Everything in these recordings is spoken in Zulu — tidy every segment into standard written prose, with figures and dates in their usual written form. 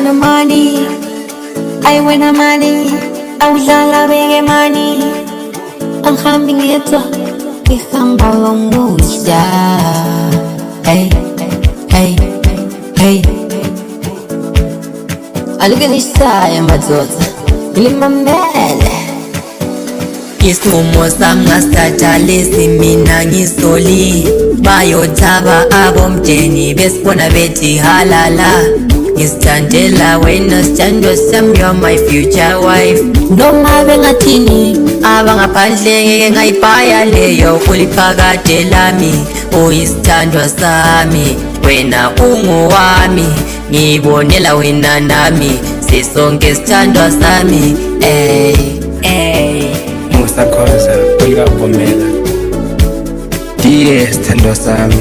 wanna money, I wanna money, awudlala beke money. Angihambi ngedwa, ngihamba ngomusha. Hey, hey, hey. Alike ngishaya madoda, ngilimamele. Isinqumo sami ngasithatha lesi mina ngisoli. Bayothaba abomndeni besibona bethi halala. Ngisithandela wena sithandwa sami, you're my future wife. Noma bengathini abangaphandle ngeke ngayibhaya leyo kuliphakade lami. Uyisithandwa sami, wena ungowami, ngibonela wena nami, sisonke sithandwa sami. Musakhoza uyabomela diye sithandwa sami,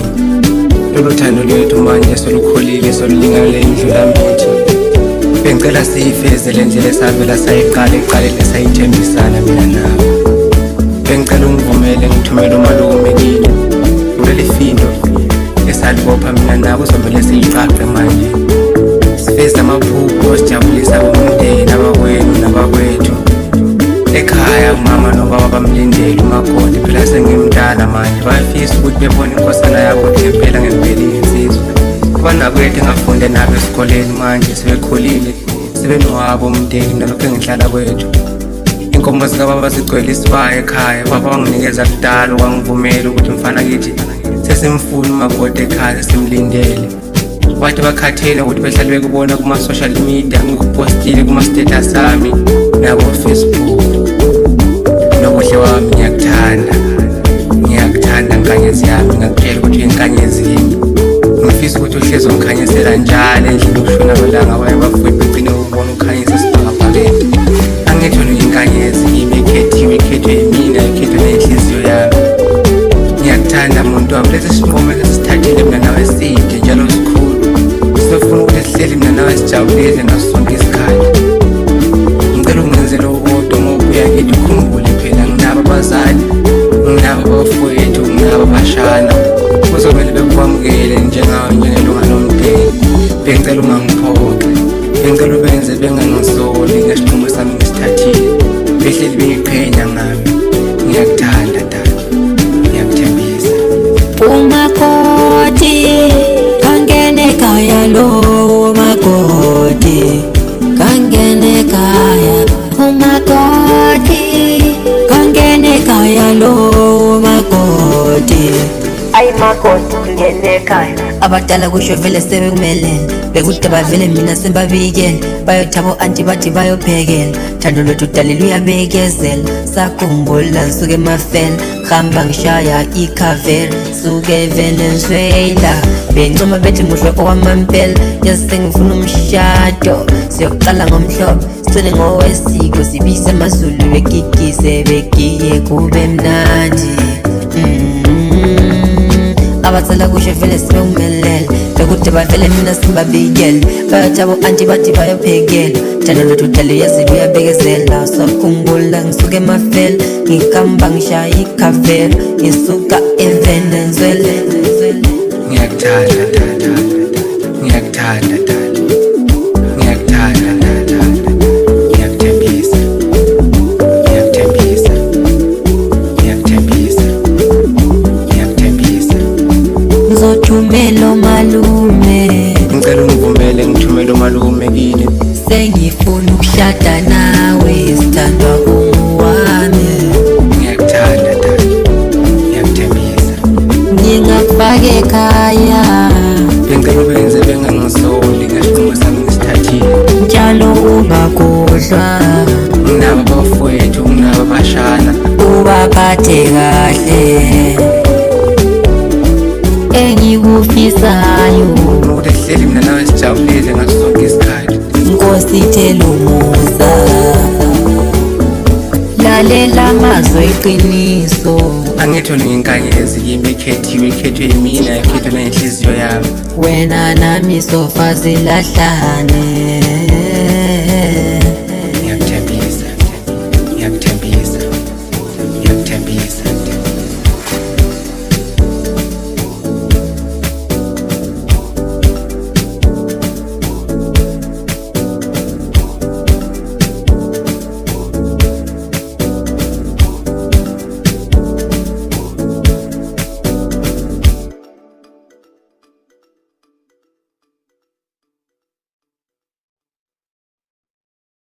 lolu thando lwethu manje solukhulile solulingane indlula mithi. Bengicela siyifeze le ndlela esavela sayiqala eqaleni sayithembisana mina nawe. Bengicela ungivumele ngithumele umalume kini kuleli findo esalibopha mina nawe, uzomele siyiqaqe manje. Sifeze amaphupho sijabulisa umndeni abakwenu nabakwethu ekhaya. Umama nobaba bamlindele umakoti, phela sengimdala manje, bayafisa ukuthi bebone inkosana yabo ngempela ngempela insizwa. Abanakwethu engafunde nabo esikoleni manje sebekhulile, sebenowabo umndeni nalokho engihlala kwethu. Inkomo zikababa zigcwele isibaya ekhaya, baba wanginikeza kudala wangivumela ukuthi mfana kithi sesimfuna umakoti ekhaya simlindele. Wathi bakhathele ukuthi behlale bekubona kuma-social media, ngikupostile kuma-status ami nabo-Facebook. Nobuhle wami ngiyakuthanda, ngiyakuthanda nkanyezi yami, ngakutshela ukuthi uyinkanyezi yini. Ngifisa ukuthi uhlezi ungikhanyisela njalo endlini ukushona amalanga waye bafuthi begcine ukubona ukhanyisa esibhakabhakeni. Angithi wena uyinkanyezi yimi ekhethiwe, ikhethwe yimina, ikhethwe nenhliziyo yami. Ngiyakuthanda muntu wami, lesi sinqumo esisithathile mina nawe side njalo sikhulu. Sifuna ukuthi sihleli mina nawe sijabulile ngaso sonke isikhathi. Ngicela ungenzele ukodwa ngokuya kithi, ukhumbule phela nginabo abazali, nginabo abafowethu, nginabo abashana, kuzomele bekwamukele njengawe njengelunga lomndeni. Bengicela ungangiphoqi, bengicela ubenze bengangisoli ngesinqumo sami ngisithathile, behleli bengiqhenya ngami. Ngiyakuthanda tata, ngiyakuthembisa. Umakoti kangene kaya lo makoti, kangene kaya. Umakoti kangene kaya lo makoti. Ay makoti ngene ekhaya. Abadala kusho vele sebekumele, bekude bavele mina sembabikele. Bayothabo anti bathi bayophekela, thando lwethu dali luyabekezela. Sakhumbula ngisuke emafela, hamba ngishaya ikhaveri, suke eVenezuela. Bencoma bethi muhlwe okwamampela, yasengifuna umshado, siyoqala ngomhlobo sicele ngowesiko, sibise amazulu begigise begiye kube mnandi. Abadala kusho vele sebekumele, bekude bavele mina simbabikele. Bayothabo anti bathi bayophekela, thando lwethu dali luyabekezela. Sakhumbula ngisuke emafela, ngihamba ngishaya ikhaveri, ngisuka eVenezuela. Ngiyakuthanda tata, ngiyakuthanda tata, ngiyakuthanda tata, ngiyakuthembisa, ngiyakuthembisa, ngiyakuthembisa, ngiyakuthembisa. Ngizothumela umalume, Ngicela ungivumele ngithumele umalume kini. sengifuna ukushada nawe, sithandwa ungowami. Ngiyakuthanda tata, ngiyakuthembisa. Ngingakufaka ekhaya, Bengicela ubenze bengangisoli ngesinqumo sami ngisithathile. njalo ungakhohlwa, Nginabo abafowethu, nginabo abashana, ubaphathe kahle. Engikufisayo ukuthi sihleli mina nawe sijabulile ngaso sonke isikhathi. Nkosi ithela umusa, lalela amazwi eqiniso. Angithi wena uyinkanyezi yimi ekhethiwe, ikhethwe yimina, ikhethwe nenhliziyo yami. Wena nami sofa zilahlane.